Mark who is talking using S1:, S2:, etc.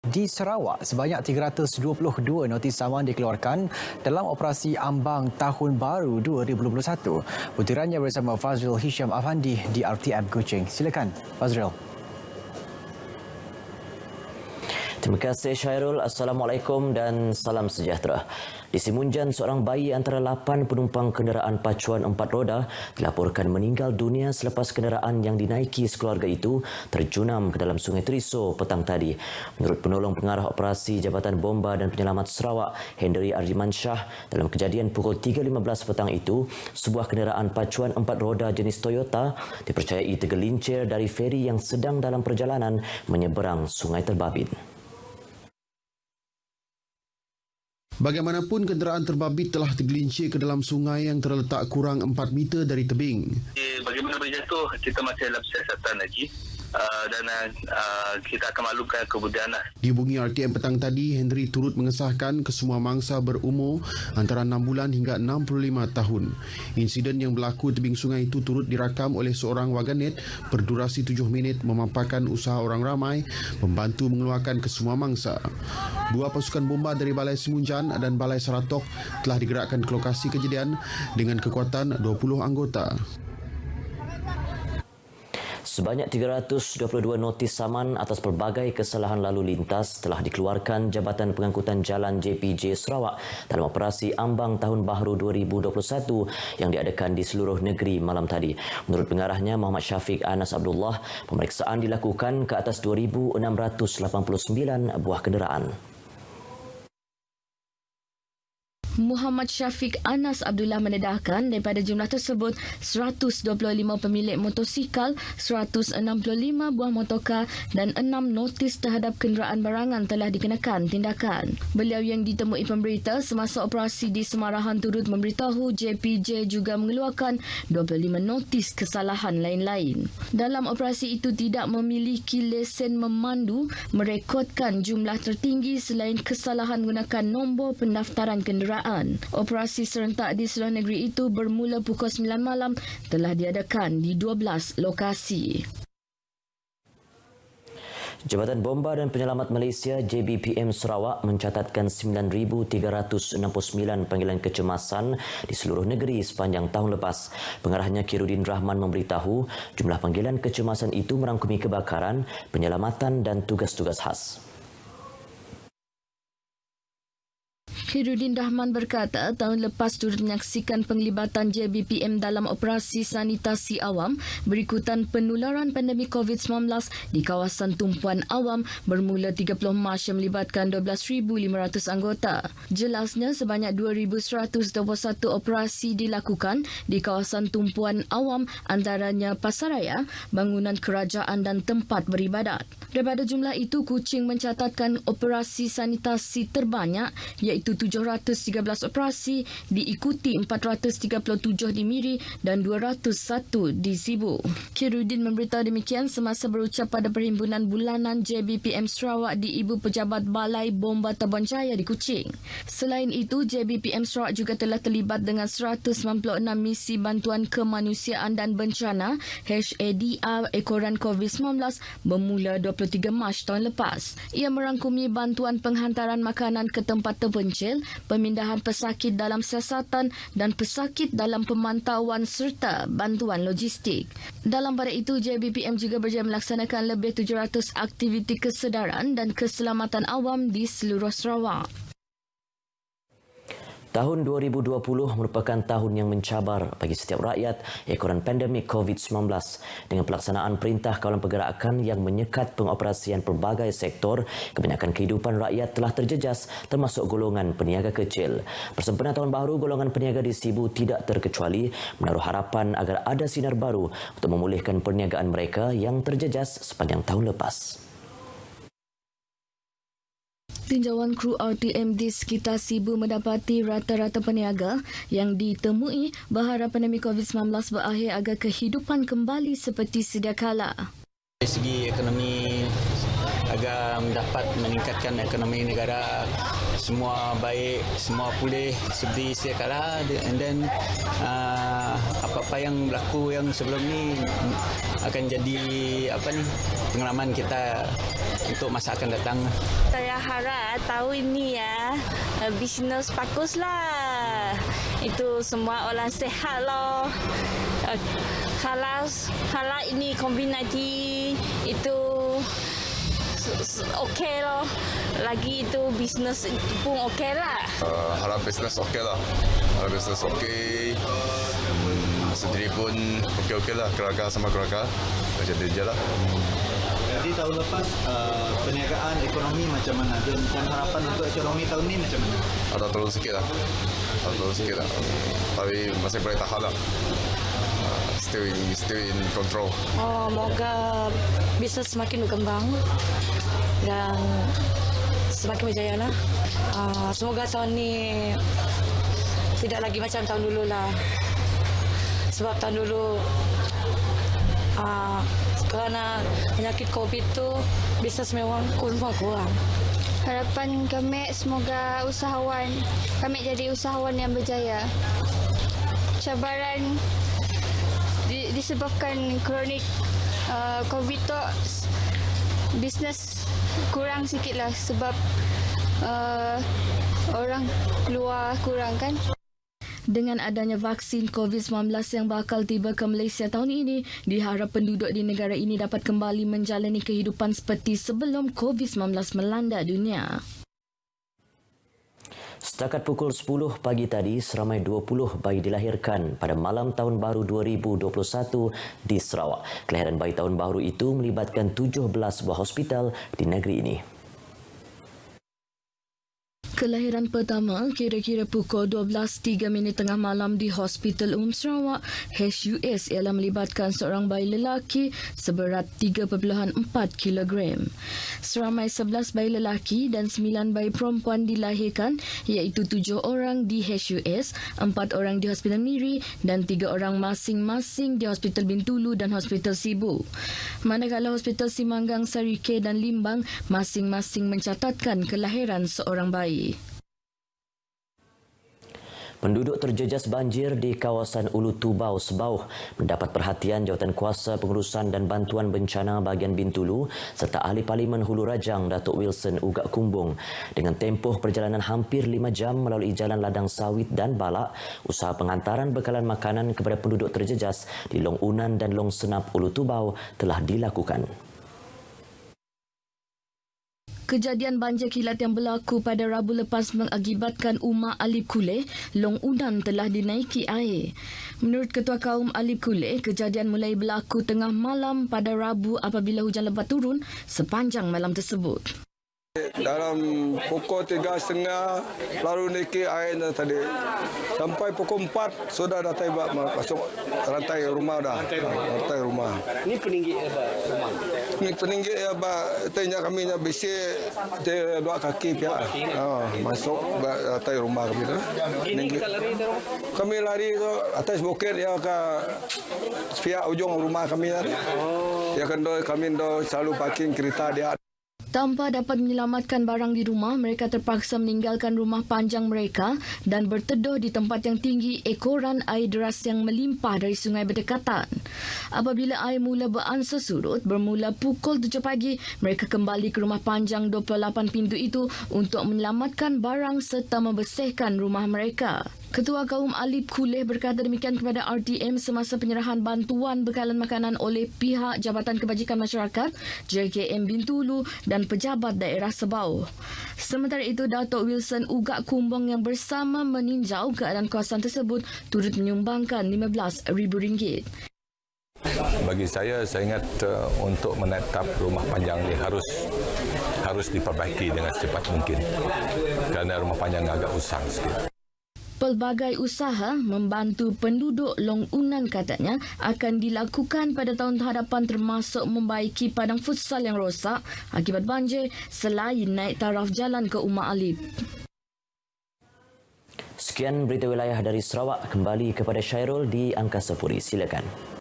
S1: Di Sarawak, sebanyak 322 notis saman dikeluarkan dalam operasi ambang Tahun Baru 2021. Butirannya bersama Fazril Hisham Afandi di RTM Kuching. Silakan, Fazril.
S2: Terima kasih Syairul. Assalamualaikum dan salam sejahtera. Di Simunjan, seorang bayi antara 8 penumpang kenderaan pacuan 4 roda dilaporkan meninggal dunia selepas kenderaan yang dinaiki sekeluarga itu terjunam ke dalam Sungai Teriso petang tadi. Menurut penolong pengarah operasi Jabatan Bomba dan Penyelamat Sarawak, Hendry Ardiman Shah, dalam kejadian pukul 3.15 petang itu, sebuah kenderaan pacuan 4 roda jenis Toyota dipercayai tergelincir dari feri yang sedang dalam perjalanan menyeberang Sungai Terbabit.
S3: Bagaimanapun, kenderaan terbabit telah tergelincir ke dalam sungai yang terletak kurang 4 meter dari tebing.
S4: Bagaimana berjatuh, kita masih dalam siasatan lagi dan kita akan maklumkan kemudian.
S3: Dihubungi RTM petang tadi, Henry turut mengesahkan kesemua mangsa berumur antara 6 bulan hingga 65 tahun. Insiden yang berlaku tebing sungai itu turut dirakam oleh seorang warganet berdurasi 7 minit memaparkan usaha orang ramai membantu mengeluarkan kesemua mangsa. 2 pasukan bomba dari Balai Simunjan dan Balai Saratok telah digerakkan ke lokasi kejadian dengan kekuatan 20 anggota.
S2: Sebanyak 322 notis saman atas pelbagai kesalahan lalu lintas telah dikeluarkan Jabatan Pengangkutan Jalan JPJ Sarawak dalam operasi Ambang Tahun Baru 2021 yang diadakan di seluruh negeri malam tadi. Menurut pengarahnya Muhammad Syafiq Anas Abdullah, pemeriksaan dilakukan ke atas 2,689 buah kenderaan.
S5: Muhammad Syafiq Anas Abdullah mendedahkan daripada jumlah tersebut 125 pemilik motosikal, 165 buah motorkar dan 6 notis terhadap kenderaan barangan telah dikenakan tindakan. Beliau yang ditemui pemberita semasa operasi di Semarahan turut memberitahu JPJ juga mengeluarkan 25 notis kesalahan lain-lain. Dalam operasi itu tidak memiliki lesen memandu, merekodkan jumlah tertinggi selain kesalahan menggunakan nombor pendaftaran kenderaan. Operasi serentak di seluruh negeri itu bermula pukul 9 malam telah diadakan di 12 lokasi.
S2: Jabatan Bomba dan Penyelamat Malaysia JBPM Sarawak mencatatkan 9,369 panggilan kecemasan di seluruh negeri sepanjang tahun lepas. Pengarahnya Khairuddin Rahman memberitahu jumlah panggilan kecemasan itu merangkumi kebakaran, penyelamatan dan tugas-tugas khas.
S5: Khairuddin Rahman berkata tahun lepas turut menyaksikan penglibatan JBPM dalam operasi sanitasi awam berikutan penularan pandemik COVID-19 di kawasan tumpuan awam bermula 30 Mac yang melibatkan 12,500 anggota. Jelasnya sebanyak 2,121 operasi dilakukan di kawasan tumpuan awam antaranya pasaraya, bangunan kerajaan dan tempat beribadat. Daripada jumlah itu, Kuching mencatatkan operasi sanitasi terbanyak iaitu 713 operasi, diikuti 437 di Miri dan 201 di Sibu. Khairuddin memberitahu demikian semasa berucap pada Perhimpunan Bulanan JBPM Sarawak di Ibu Pejabat Balai Bomba Tabuan Jaya di Kuching. Selain itu, JBPM Sarawak juga telah terlibat dengan 196 misi bantuan kemanusiaan dan bencana HADR ekoran COVID-19 bermula 23 Mac tahun lepas. Ia merangkumi bantuan penghantaran makanan ke tempat terpencil, pemindahan pesakit dalam siasatan dan pesakit dalam pemantauan serta bantuan logistik. Dalam pada itu, JBPM juga berjaya melaksanakan lebih 700 aktiviti kesedaran dan keselamatan awam di seluruh Sarawak.
S2: Tahun 2020 merupakan tahun yang mencabar bagi setiap rakyat ekoran pandemik COVID-19 dengan pelaksanaan Perintah Kawalan Pergerakan yang menyekat pengoperasian pelbagai sektor. Kebanyakan kehidupan rakyat telah terjejas termasuk golongan peniaga kecil. Bersempena Tahun Baru, golongan peniaga di Sibu tidak terkecuali menaruh harapan agar ada sinar baru untuk memulihkan perniagaan mereka yang terjejas sepanjang tahun lepas.
S5: Tinjauan kru RTM di sekitar Sibu mendapati rata-rata peniaga yang ditemui berharap pandemik COVID-19 berakhir agar kehidupan kembali seperti sedia kala.
S6: Dari segi ekonomi agar dapat meningkatkan ekonomi negara. Semua baik, semua pulih seperti sedia kala, and then apa-apa yang berlaku yang sebelum ni akan jadi pengalaman kita untuk masa akan datang.
S7: Saya harap tahun ini bisnes baguslah. Itu semua orang sehat loh. Kalau ini COVID-19 itu okey loh. Lagi itu bisnes pun okey lah.
S8: Harap bisnes okey lah. Harap bisnes okey. Sendiri pun okey lah. Keluarga sama keluarga. Jadi je lah.
S9: Jadi tahun lepas perniagaan ekonomi macam mana? Dan harapan untuk ekonomi tahun ni macam mana?
S8: Ada turun sikit lah. Tapi masih boleh tahan lah. Still in control.
S7: Moga bisnes semakin berkembang dan semakin berjaya lah. Semoga tahun ni tidak lagi macam tahun dulu lah. Sebab tahun dulu kerana penyakit COVID tu bisnes memang kurang.
S10: Harapan kami semoga kami jadi usahawan yang berjaya. Cabaran disebabkan kronik COVID tu bisnes kurang sikit lah sebab orang keluar kurang kan.
S5: Dengan adanya vaksin COVID-19 yang bakal tiba ke Malaysia tahun ini, diharap penduduk di negara ini dapat kembali menjalani kehidupan seperti sebelum COVID-19 melanda dunia.
S2: Setakat pukul 10 pagi tadi, seramai 20 bayi dilahirkan pada malam Tahun Baru 2021 di Sarawak. Kelahiran bayi Tahun Baru itu melibatkan 17 buah hospital di negeri ini.
S5: Kelahiran pertama kira-kira pukul 12.03 tengah malam di Hospital Umum Sarawak HUS ialah melibatkan seorang bayi lelaki seberat 3.4 kg. Seramai 11 bayi lelaki dan 9 bayi perempuan dilahirkan iaitu 7 orang di HUS, 4 orang di Hospital Miri dan 3 orang masing-masing di Hospital Bintulu dan Hospital Sibu. Manakala Hospital Simanggang, Sarike dan Limbang masing-masing mencatatkan kelahiran seorang bayi.
S2: Penduduk terjejas banjir di kawasan Ulu Tubau, Sebauh mendapat perhatian Jawatan Kuasa Pengurusan dan Bantuan Bencana bahagian Bintulu serta Ahli Parlimen Hulu Rajang Datuk Wilson Ugak Kumbung. Dengan tempoh perjalanan hampir 5 jam melalui jalan ladang sawit dan balak, usaha pengantaran bekalan makanan kepada penduduk terjejas di Long Unan dan Long Senap Ulu Tubau telah dilakukan.
S5: Kejadian banjir kilat yang berlaku pada Rabu lepas mengakibatkan Umar Alip Kuleh, Long Unan telah dinaiki air. Menurut Ketua Kaum Alip Kuleh, kejadian mulai berlaku tengah malam pada Rabu apabila hujan lebat turun sepanjang malam tersebut.
S11: Dalam pukul 3.30 lalu naiki air tadi. Sampai pukul 4 sudah dah tiba masuk rantai rumah dah. Rantai rumah.
S9: Ini peninggi rumah.
S11: Ini peninggi tanya kami besi dia 2 kaki pihak. Masuk rantai rumah kami dah.
S9: Ini kita lari tu.
S11: Kami lari tu atas bukit ya ke pihak ujung rumah kami tadi. Ya kan kami selalu parking kereta dia.
S5: Tanpa dapat menyelamatkan barang di rumah, mereka terpaksa meninggalkan rumah panjang mereka dan berteduh di tempat yang tinggi ekoran air deras yang melimpah dari sungai berdekatan. Apabila air mula beransur surut, bermula pukul 7 pagi, mereka kembali ke rumah panjang 28 pintu itu untuk menyelamatkan barang serta membersihkan rumah mereka. Ketua Kaum Alip Kuleh berkata demikian kepada RTM semasa penyerahan bantuan bekalan makanan oleh pihak Jabatan Kebajikan Masyarakat, JKM Bintulu dan pejabat daerah Sebauh. Sementara itu, Datuk Wilson Ugak Kumbung yang bersama meninjau keadaan kawasan tersebut turut menyumbangkan RM15,000.
S12: Bagi saya ingat untuk menetap rumah panjang ini harus diperbaiki dengan secepat mungkin kerana rumah panjang agak usang sikit.
S5: Pelbagai usaha membantu penduduk Long Unan katanya akan dilakukan pada tahun hadapan termasuk membaiki padang futsal yang rosak akibat banjir selain naik taraf jalan ke Umar Alip.
S2: Sekian berita wilayah dari Sarawak, kembali kepada Syairul di Angkasa Puri. Silakan.